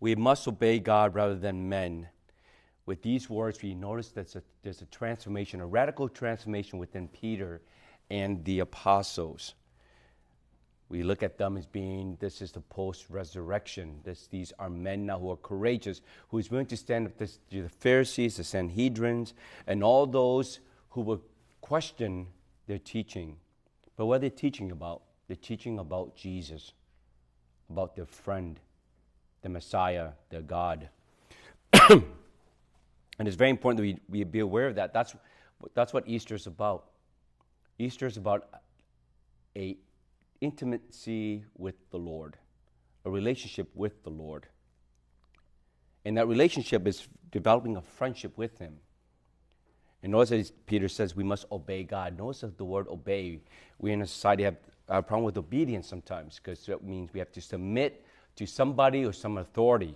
We must obey God rather than men. With these words, we notice that there's a transformation, a radical transformation within Peter and the apostles. We look at them as being, this is the post-resurrection. These are men now who are courageous, who is willing to stand up to the Pharisees, the Sanhedrins, and all those who will question their teaching. But what are they teaching about? They're teaching about Jesus, about their friend, the Messiah, their God. And it's very important that we be aware of that. That's what Easter is about. Easter is about a intimacy with the Lord, a relationship with the Lord. And that relationship is developing a friendship with Him. And notice as Peter says, we must obey God. Notice the word obey. We in a society have a problem with obedience sometimes, because that means we have to submit to somebody or some authority.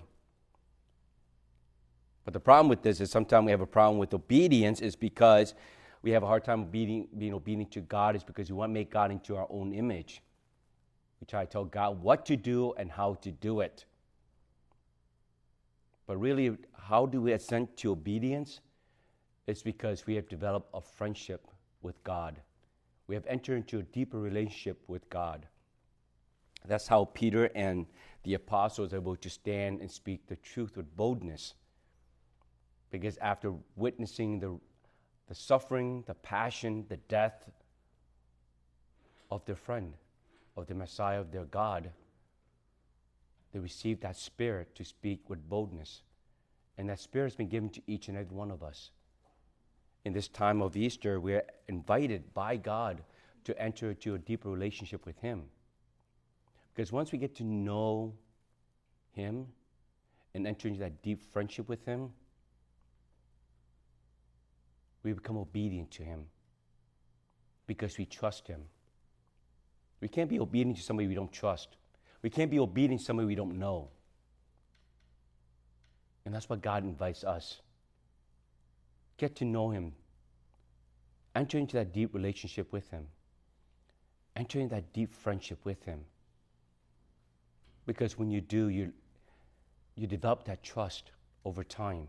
But the problem with this is sometimes we have a problem with obedience is because we have a hard time being obedient to God is because we want to make God into our own image. We try to tell God what to do and how to do it. But really, how do we ascend to obedience? It's because we have developed a friendship with God. We have entered into a deeper relationship with God. That's how Peter and the apostles are able to stand and speak the truth with boldness. Because after witnessing the suffering, the passion, the death of their friend, of the Messiah, of their God, they received that spirit to speak with boldness. And that spirit has been given to each and every one of us. In this time of Easter, we are invited by God to enter into a deeper relationship with Him. Because once we get to know Him and enter into that deep friendship with Him, we become obedient to Him because we trust Him. We can't be obedient to somebody we don't trust. We can't be obedient to somebody we don't know. And that's what God invites us. Get to know Him. Enter into that deep relationship with Him. Enter into that deep friendship with Him. Because when you do, you develop that trust over time.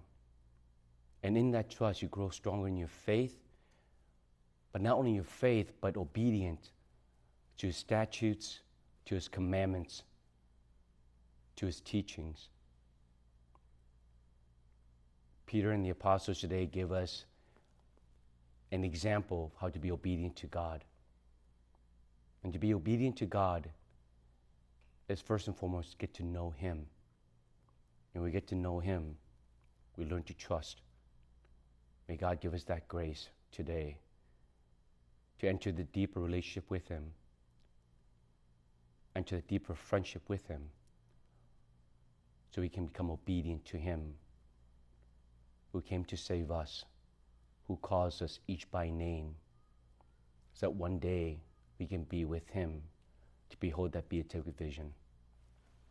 And in that trust, you grow stronger in your faith. But not only your faith, but obedient to His statutes, to His commandments, to His teachings. Peter and the apostles today give us an example of how to be obedient to God. And to be obedient to God is first and foremost get to know Him. And we get to know Him, we learn to trust. May God give us that grace today to enter the deeper relationship with Him, enter the deeper friendship with Him, so we can become obedient to Him, who came to save us, who calls us each by name, so that one day we can be with Him to behold that beatific vision.